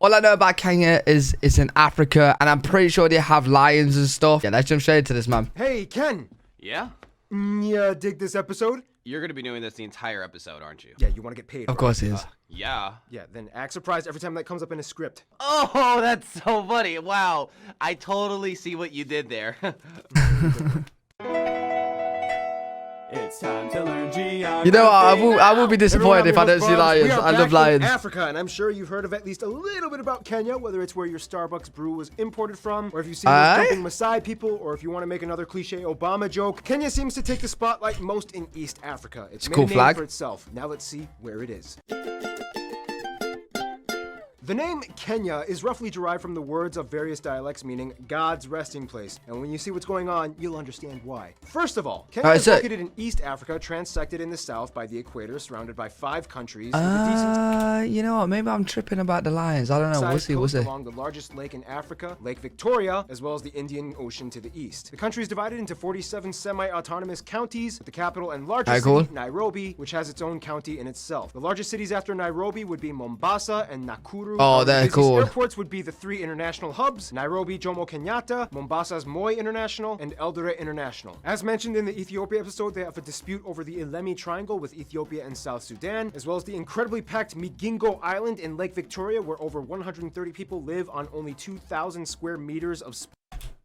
All I know about Kenya is it's in Africa, and I'm pretty sure they have lions and stuff. Yeah, let's jump straight into this, man. Hey, Ken. Yeah? Yeah, dig this episode? You're going to be doing this the entire episode, aren't you? Yeah, you want to get paid. Of course he is. Yeah. Yeah, then act surprised every time that comes up in a script. Oh, that's so funny. Wow. I totally see what you did there. It's time to learn geography. You know, I will be disappointed if I don't see lions. I love lions. Africa, and I'm sure you've heard of at least a little bit about Kenya, whether it's where your Starbucks brew was imported from, or if you've seen those jumping Maasai people, or if you want to make another cliche Obama joke. Kenya seems to take the spotlight most in East Africa. It's made cool a name flag for itself. Now let's see where it is. The name Kenya is roughly derived from the words of various dialects meaning God's resting place. And when you see what's going on, you'll understand why. First of all, Kenya is located in East Africa, transected in the south by the equator, surrounded by 5 countries. With a decent You know what? Maybe I'm tripping about the lions. I don't know. We'll see. We'll see. Along the largest lake in Africa, Lake Victoria, as well as the Indian Ocean to the east. The country is divided into 47 semi-autonomous counties, with the capital and largest city, Nairobi, which has its own county in itself. The largest cities after Nairobi would be Mombasa and Nakuru. Oh, they're cool. Airports would be the 3 international hubs: Nairobi Jomo Kenyatta, Mombasa's Moi International, and Eldoret International. As mentioned in the Ethiopia episode, they have a dispute over the Elemi Triangle with Ethiopia and South Sudan, as well as the incredibly packed Migingo Island in Lake Victoria, where over 130 people live on only 2,000 square meters of space.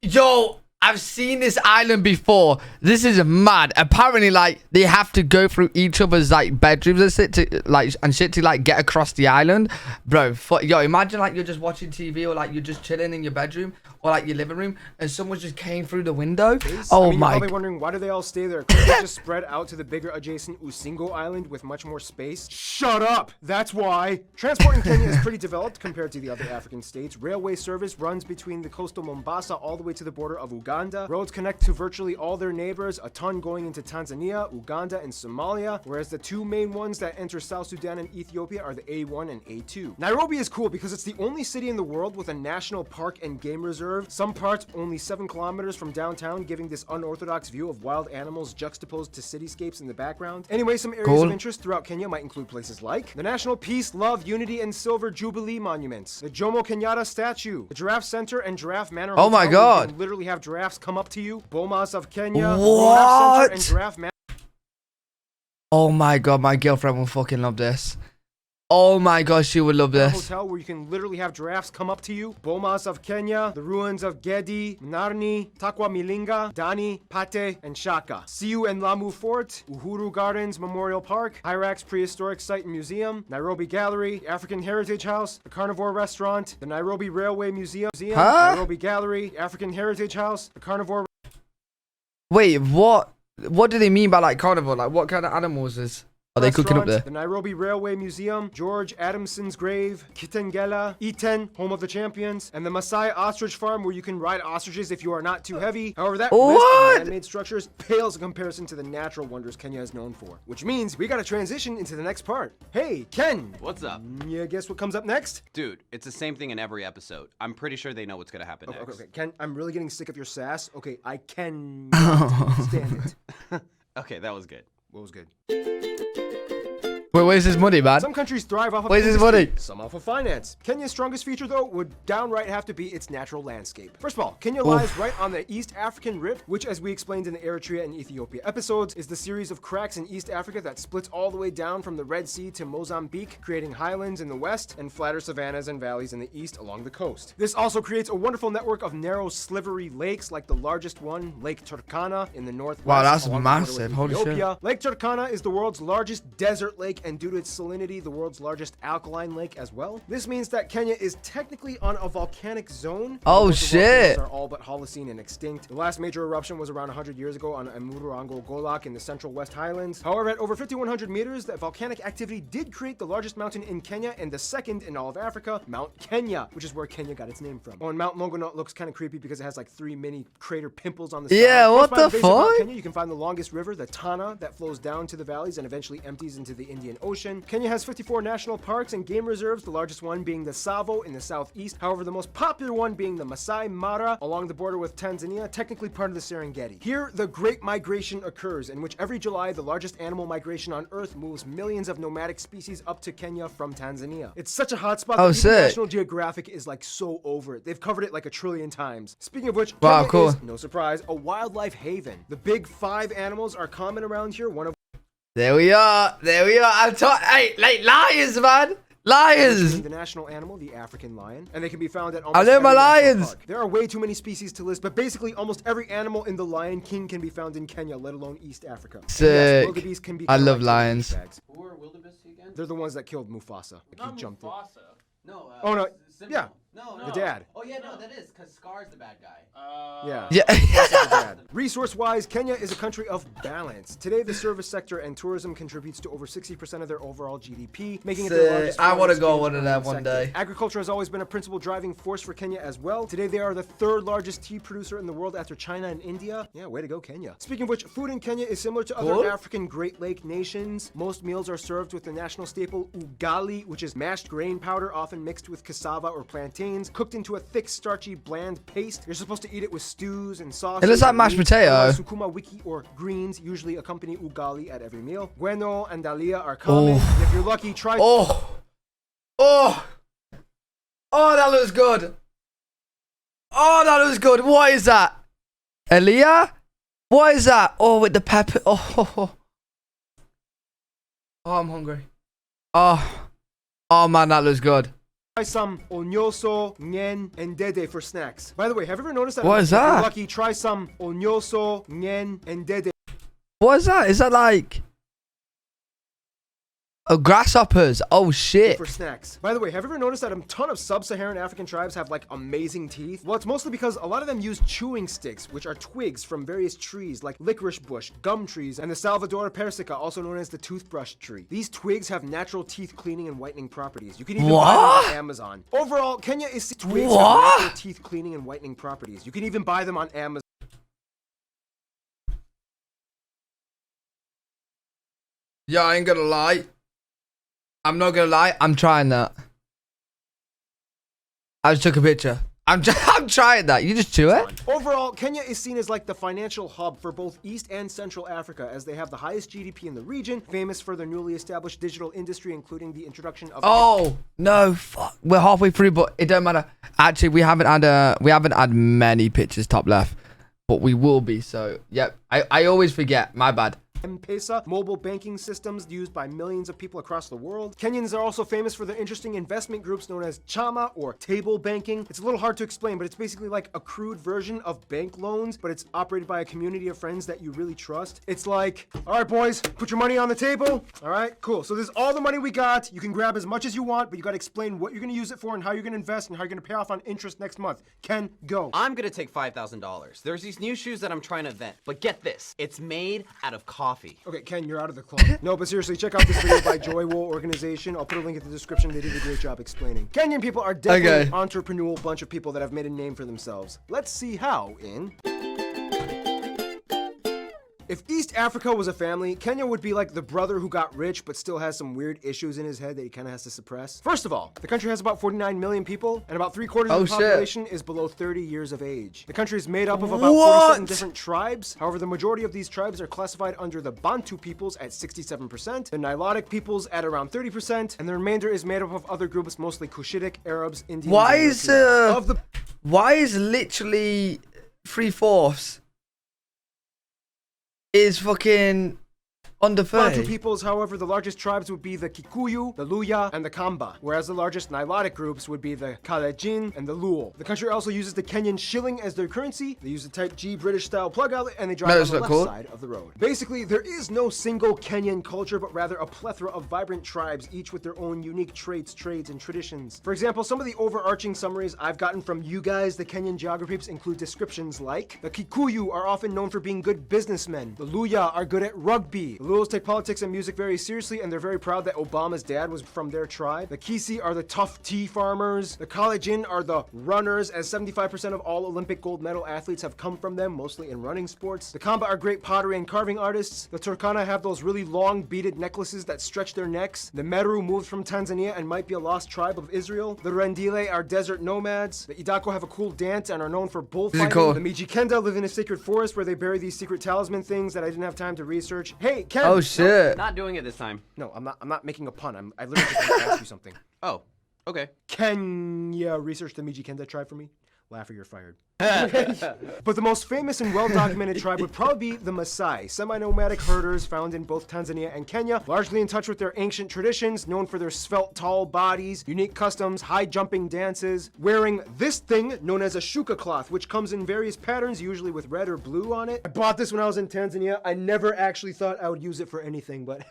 Yo, I've seen this island before. This is mad. Apparently, like, they have to go through each other's like bedrooms and shit to like get across the island, bro. Yo, imagine like you're just watching TV or like you're just chilling in your bedroom or like your living room and someone just came through the window. Oh my! You're probably wondering, why do they all stay there? Couldn't they just spread out to the bigger adjacent Usingo Island with much more space? Shut up! That's why. Transport in Kenya is pretty developed compared to the other African states. Railway service runs between the coastal Mombasa all the way to the border of Uganda. Roads connect to virtually all their neighbors, a ton going into Tanzania, Uganda, and Somalia, whereas the 2 main ones that enter South Sudan and Ethiopia are the A1 and A2. Nairobi is cool because it's the only city in the world with a national park and game reserve, some parts only 7 kilometers from downtown, giving this unorthodox view of wild animals juxtaposed to cityscapes in the background. Anyway, some areas of interest throughout Kenya might include places like the National Peace, Love, Unity, and Silver Jubilee Monuments, the Jomo Kenyatta statue, the Giraffe Center and Giraffe Manor Oh my God. You can literally have giraffes come up to you, Bomas of Kenya, What? Giraffe Center and Giraffe Manor. Oh my God, my girlfriend will fucking love this. Oh my gosh, she would love this. Hotel where you can literally have giraffes come up to you. Bomas of Kenya, the ruins of Gedi, Narni, Takwa Milinga, Dani, Pate, and Shaka. Siu and Lamu Fort, Uhuru Gardens Memorial Park, Hyrax Prehistoric Site and Museum, Nairobi Gallery, African Heritage House, the Carnivore Restaurant, the Nairobi Railway Museum, Nairobi Gallery, African Heritage House, the Carnivore. Wait, what? What do they mean by like carnivore? Like, what kind of animals are they cooking up there? The Nairobi Railway Museum, George Adamson's grave, Kitengela, Iten, home of the champions, and the Maasai Ostrich Farm where you can ride ostriches if you are not too heavy. However, that list of man-made structures pales in comparison to the natural wonders Kenya is known for. Which means we gotta transition into the next part. Hey, Ken! What's up? Yeah, guess what comes up next? Dude, it's the same thing in every episode. I'm pretty sure they know what's going to happen next. Okay, Ken, I'm really getting sick of your sass. Okay, I can stand it. Okay, that was good. What was good? Wait, where's his money, man? Some countries thrive off of Where's his industry, money? some off of finance. Kenya's strongest feature, though, would downright have to be its natural landscape. First of all, Kenya lies right on the East African Rip, which, as we explained in the Eritrea and Ethiopia episodes, is the series of cracks in East Africa that splits all the way down from the Red Sea to Mozambique, creating highlands in the west and flatter savannas and valleys in the east along the coast. This also creates a wonderful network of narrow, slivery lakes, like the largest one, Lake Turkana, in the northwest. Wow, that's along the border with massive. Holy shit. Ethiopia. Lake Turkana is the world's largest desert lake, and due to its salinity, the world's largest alkaline lake as well. This means that Kenya is technically on a volcanic zone. Oh, Most of the shit. volcanoes are all but Holocene and extinct. The last major eruption was around 100 years ago on Emurango Golak in the central West Highlands. However, at over 5,100 meters, that volcanic activity did create the largest mountain in Kenya and the second in all of Africa, Mount Kenya, which is where Kenya got its name from. Oh, and Mount Longonot looks kind of creepy because it has like 3 mini crater pimples on the side. Yeah, Close what by the base of Mount fuck? Kenya, you can find the longest river, the Tana, that flows down to the valleys and eventually empties into the Indian Indian Ocean. Kenya has 54 national parks and game reserves, the largest one being the Tsavo in the southeast. However, the most popular one being the Masai Mara along the border with Tanzania, technically part of the Serengeti. Here, the Great Migration occurs, in which every July, the largest animal migration on Earth moves millions of nomadic species up to Kenya from Tanzania. It's such a hotspot that even sick. National Geographic is like so over it. They've covered it like a trillion times. Speaking of which, Wow, Kenya cool. is, no surprise, a wildlife haven. The big 5 animals are common around here, one of There we are. There we are. Hey, like liars, man. Liars. being the national animal, the African lion, and they can be found at I almost know every my national lions. park. There are way too many species to list, but basically almost every animal in the Lion King can be found in Kenya, let alone East Africa. And Sick. wildebeest can be I kinda love like lions. douchebags. Who are wildebeest again? They're the ones that killed Mufasa. Like, he jumped it. No. Oh, no, Simba. yeah. No. The dad. Oh yeah, no, that is because Scar's the bad guy. Yeah. Yeah. Resource-wise, Kenya is a country of balance. Today, the service sector and tourism contributes to over 60% of their overall GDP, making it the Sick. largest. I wanna foreign go exchange one of them earning one sector. day. Agriculture has always been a principal driving force for Kenya as well. Today, they are the 3rd largest tea producer in the world after China and India. Yeah, way to go, Kenya. Speaking of which, food in Kenya is similar to other What? African Great Lake nations. Most meals are served with the national staple ugali, which is mashed grain powder, often mixed with cassava or plantains, cooked into a thick, starchy, bland paste. You're supposed to eat it with stews and sauces. It looks like and mashed meat. potato. Otherwise, sukuma wiki or greens usually accompany ugali at every meal. Bueno and dalia are common. Oh. And if you're lucky, try. Oh. Oh. Oh, that looks good. Oh, that looks good. What is that? Elia? What is that? Oh, with the pepper. Oh. Oh, I'm hungry. Oh. Oh, man, that looks good. Try some onyoso, ngen, and dede for snacks. By the way, have you ever noticed that? What is if you're that? lucky, try some onyoso, ngen, and dede What is that? Is that like... Oh, grasshoppers. Oh, shit. for snacks. By the way, have you ever noticed that a ton of sub-Saharan African tribes have like amazing teeth? Well, it's mostly because a lot of them use chewing sticks, which are twigs from various trees like licorice bush, gum trees, and the Salvador persica, also known as the toothbrush tree. These twigs have natural teeth cleaning and whitening properties. You can even buy What? them on Amazon. Overall, Kenya is twigs What? have natural teeth cleaning and whitening properties. You can even buy them on Amazon. Yeah, I ain't gonna lie. I'm not gonna lie. I'm trying that. I just took a picture. I'm trying that. You just chew it? Overall, Kenya is seen as like the financial hub for both East and Central Africa, as they have the highest GDP in the region, famous for their newly established digital industry, including the introduction of Oh no! Fuck. We're halfway through, but it don't matter. Actually, we haven't had many pictures top left, but we will be. So yep. I always forget. My bad. M-Pesa, mobile banking systems used by millions of people across the world. Kenyans are also famous for their interesting investment groups known as Chama or table banking. It's a little hard to explain, but it's basically like a crude version of bank loans, but it's operated by a community of friends that you really trust. It's like, all right, boys, put your money on the table. All right, cool. So this is all the money we got. You can grab as much as you want, but you got to explain what you're going to use it for and how you're going to invest and how you're going to pay off on interest next month. Ken, go. I'm gonna take $5,000. There's these new shoes that I'm trying to invent, but get this, it's made out of coffee. Okay, Ken, you're out of the club. No, but seriously, check out this video by Joy Wool Organization. I'll put a link in the description. They did a great job explaining. Kenyan people are definitely Okay. an entrepreneurial bunch of people that have made a name for themselves. Let's see how in... If East Africa was a family, Kenya would be like the brother who got rich but still has some weird issues in his head that he kind of has to suppress. First of all, the country has about 49 million people, and about 3/4 of Oh, the shit. population is below 30 years of age. The country is made up of about What? 47 different tribes. However, the majority of these tribes are classified under the Bantu peoples at 67%, the Nilotic peoples at around 30%, and the remainder is made up of other groups, mostly Cushitic, Arabs, Indians, Why and is Europeans. Of the why is literally 3/4 is fucking under Bantu 30? peoples, however, the largest tribes would be the Kikuyu, the Luya, and the Kamba, whereas the largest Nilotic groups would be the Kalenjin and the Luo. The country also uses the Kenyan shilling as their currency. They use the Type G British-style plug outlet, and they drive on That's the not left cool. side of the road. Basically, there is no single Kenyan culture, but rather a plethora of vibrant tribes, each with their own unique traits, trades, and traditions. For example, some of the overarching summaries I've gotten from you guys, the Kenyan geographers, include descriptions like: the Kikuyu are often known for being good businessmen. The Luya are good at rugby. The Luos take politics and music very seriously, and they're very proud that Obama's dad was from their tribe. The Kisi are the tough tea farmers. The Kalenjin are the runners, as 75% of all Olympic gold medal athletes have come from them, mostly in running sports. The Kamba are great pottery and carving artists. The Turkana have those really long beaded necklaces that stretch their necks. The Meru moved from Tanzania and might be a lost tribe of Israel. The Rendile are desert nomads. The Idako have a cool dance and are known for bullfighting. Cool. The Mijikenda live in a sacred forest where they bury these secret talisman things that I didn't have time to research. Hey, Ken! Oh shit. Not doing it this time. No, I'm not making a pun. I literally just want to ask you something. Oh, okay. Can you research the Mijikenda tribe for me? Laugh or you're fired. But the most famous and well-documented tribe would probably be the Maasai, semi-nomadic herders found in both Tanzania and Kenya, largely in touch with their ancient traditions, known for their svelte, tall bodies, unique customs, high-jumping dances, wearing this thing known as a shuka cloth, which comes in various patterns, usually with red or blue on it. I bought this when I was in Tanzania. I never actually thought I would use it for anything, but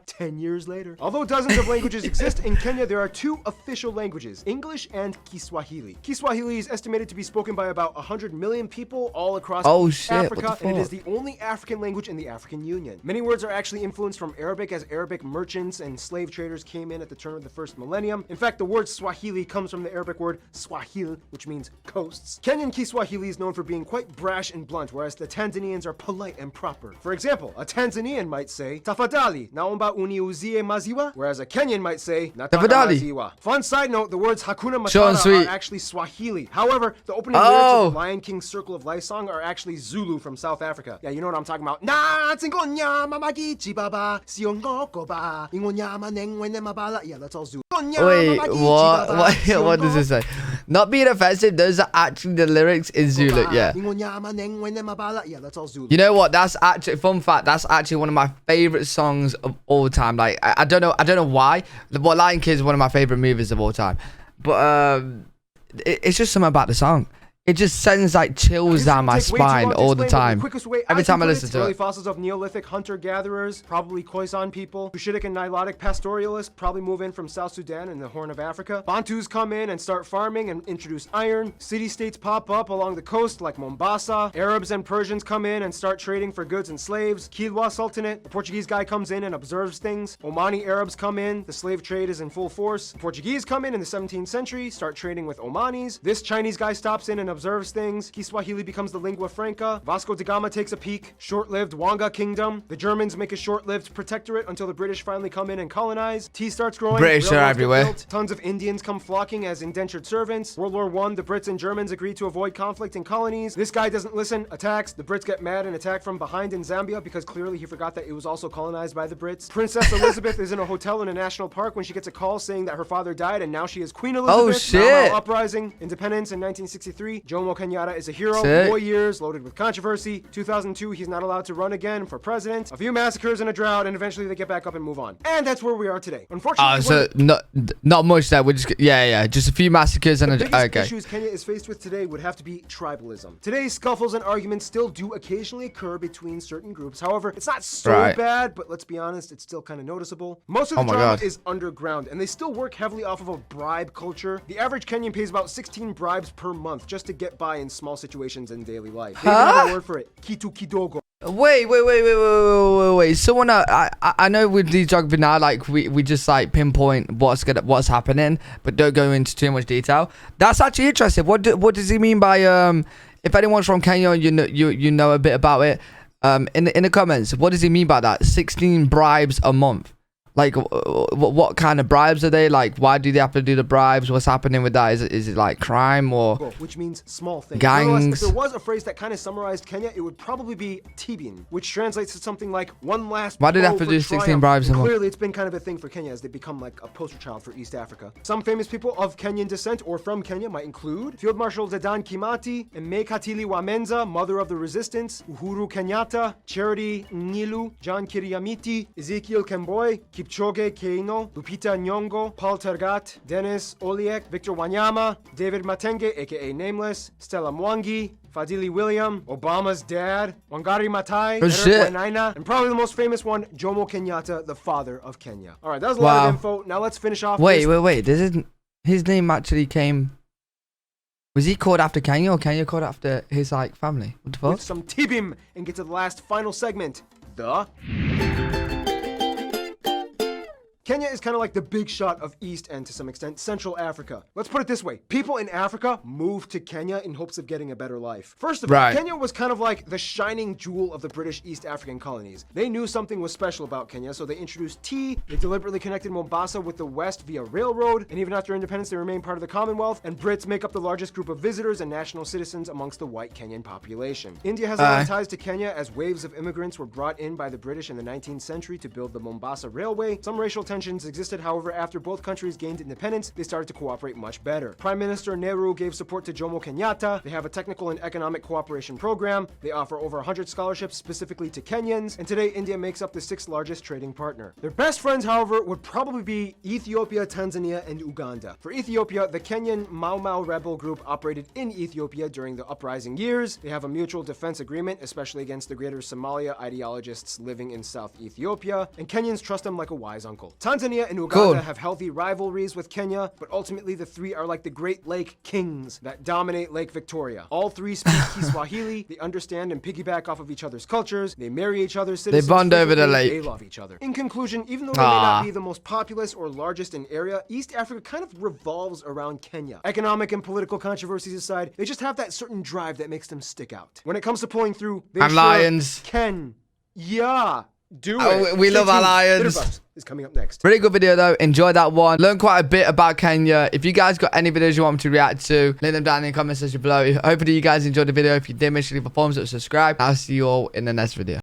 10 years later. Although dozens of languages exist in Kenya, there are two official languages, English and Kiswahili. Kiswahili is estimated to be spoken by about 100 million people all across Africa, and it is the only African language in the African Union. Many words are actually influenced from Arabic, as Arabic merchants and slave traders came in at the turn of the first millennium. In fact, the word Swahili comes from the Arabic word Swahil, which means coasts. Kenyan Kiswahili is known for being quite brash and blunt, whereas the Tanzanians are polite and proper. For example, a Tanzanian might say, Tafadhali, naomba uniuzie maziwa, whereas a Kenyan might say, nataka Tafadhali. maziwa. Fun side note, the words Hakuna Short and Matata sweet. are actually Swahili. However, the opening lyrics of the Lion King's Circle of Life song are actually Zulu from South Africa. Yeah, you know what I'm talking about. Na tsingonya mamagichi baba siongoko ba ingonyama nengwene mabala. Yeah, that's all Zulu. Wait, what does it say? Not being offensive, those are actually the lyrics in Zulu. Yeah. Yeah, that's all Zulu. You know what? That's actually fun fact. That's actually one of my favorite songs of all time. Like I don't know why. But Lion King is one of my favorite movies of all time. But it's just something about the song. It just sends like chills down my spine all the time. Every time I listen to it. Early fossils of Neolithic hunter-gatherers, probably Khoisan people. Cushitic and Nilotic pastoralists probably move in from South Sudan and the Horn of Africa. Bantus come in and start farming and introduce iron. City-states pop up along the coast like Mombasa. Arabs and Persians come in and start trading for goods and slaves. Kilwa Sultanate, the Portuguese guy comes in and observes things. Omani Arabs come in, the slave trade is in full force. The Portuguese come in the 17th century, start trading with Omanis. This Chinese guy stops in and observes things. Kiswahili becomes the lingua franca. Vasco da Gama takes a peek. Short-lived Wanga Kingdom. The Germans make a short-lived protectorate until the British finally come in and colonize. Tea starts growing. British are Railroads get everywhere. built. Tons of Indians come flocking as indentured servants. World War I, the Brits and Germans agree to avoid conflict in colonies. This guy doesn't listen, attacks. The Brits get mad and attack from behind in Zambia because clearly he forgot that it was also colonized by the Brits. Princess Elizabeth is in a hotel in a national park when she gets a call saying that her father died and now she is Queen Elizabeth. Oh, shit. Mau Mau uprising. Independence in 1963. Jomo Kenyatta is a hero. Sick. 4 years loaded with controversy. 2002, he's not allowed to run again for president. A few massacres and a drought, and eventually they get back up and move on. And that's where we are today. Unfortunately, So not much there. We're just just a few massacres and the biggest okay. issues Kenya is faced with today would have to be tribalism. Today's scuffles and arguments still do occasionally occur between certain groups. However, it's not so bad, but let's be honest, it's still kind of noticeable. Most of the drama is underground, and they still work heavily off of a bribe culture. The average Kenyan pays about 16 bribes per month just to get by in small situations in daily life. They have a word for it, kitu kidogo. Wait. Someone I know with these geography now, like we just like pinpoint what's happening, but don't go into too much detail. That's actually interesting. What does he mean by if anyone's from Kenya, you know a bit about it, in the comments, what does he mean by that? 16 bribes a month. Like, what kind of bribes are they? Like, why do they have to do the bribes? What's happening with that? Is it like crime or which means small things? Gangs? If there was a phrase that kind of summarized Kenya, it would probably be tibin, which translates to something like one last. Why did they have blow to for do 16 triumph. bribes a month? Clearly, it's been kind of a thing for Kenya as they become like a poster child for East Africa. Some famous people of Kenyan descent or from Kenya might include Field Marshal Dedan Kimathi, Emekatili Wamenza, mother of the resistance, Uhuru Kenyatta, Charity Ngilu, John Kiriamiti, Ezekiel Kemboi, Kipchoge Keino, Lupita Nyong'o, Paul Tergat, Dennis Oliek, Victor Wanyama, David Matenge, aka Nameless, Stella Mwangi, Fadili William, Obama's dad, Wangari Maathai, Eric Wainaina, and probably the most famous one, Jomo Kenyatta, the father of Kenya. All right, that was a lot of info. Now let's finish off. Wait. This isn't his name actually came. Was he called after Kenya or Kenya called after his like family? What the fuck? With some tibim and get to the last final segment, the Kenya is kind of like the big shot of East and, to some extent, Central Africa. Let's put it this way. People in Africa moved to Kenya in hopes of getting a better life. First of all, Right. Kenya was kind of like the shining jewel of the British East African colonies. They knew something was special about Kenya, so they introduced tea, they deliberately connected Mombasa with the West via railroad, and even after independence, they remained part of the Commonwealth, and Brits make up the largest group of visitors and national citizens amongst the white Kenyan population. India has a lot of ties to Kenya as waves of immigrants were brought in by the British in the 19th century to build the Mombasa Railway. Some racial tensions existed, however, after both countries gained independence, they started to cooperate much better. Prime Minister Nehru gave support to Jomo Kenyatta. They have a technical and economic cooperation program. They offer over 100 scholarships specifically to Kenyans, and today India makes up the 6th largest trading partner. Their best friends, however, would probably be Ethiopia, Tanzania, and Uganda. For Ethiopia, the Kenyan Mau Mau rebel group operated in Ethiopia during the uprising years. They have a mutual defense agreement, especially against the Greater Somalia ideologists living in South Ethiopia, and Kenyans trust them like a wise uncle. Tanzania and Uganda have healthy rivalries with Kenya, but ultimately the three are like the Great Lake Kings that dominate Lake Victoria. All three speak Kiswahili, they understand and piggyback off of each other's cultures, they marry each other's citizens, They bond over the frequently, lake. they love each other. In conclusion, even though they may not be the most populous or largest in area, East Africa kind of revolves around Kenya. Economic and political controversies aside, they just have that certain drive that makes them stick out. When it comes to pulling through, they And lions. can. Yeah. Do Oh, it. we Stay love our tuned. lions. Bitterbugs is coming up next. Really good video though. Enjoyed that one. Learned quite a bit about Kenya. If you guys got any videos you want me to react to, leave them down in the comment section below. Hopefully you guys enjoyed the video. If you did, make sure you leave a thumbs up, subscribe. I'll see you all in the next video.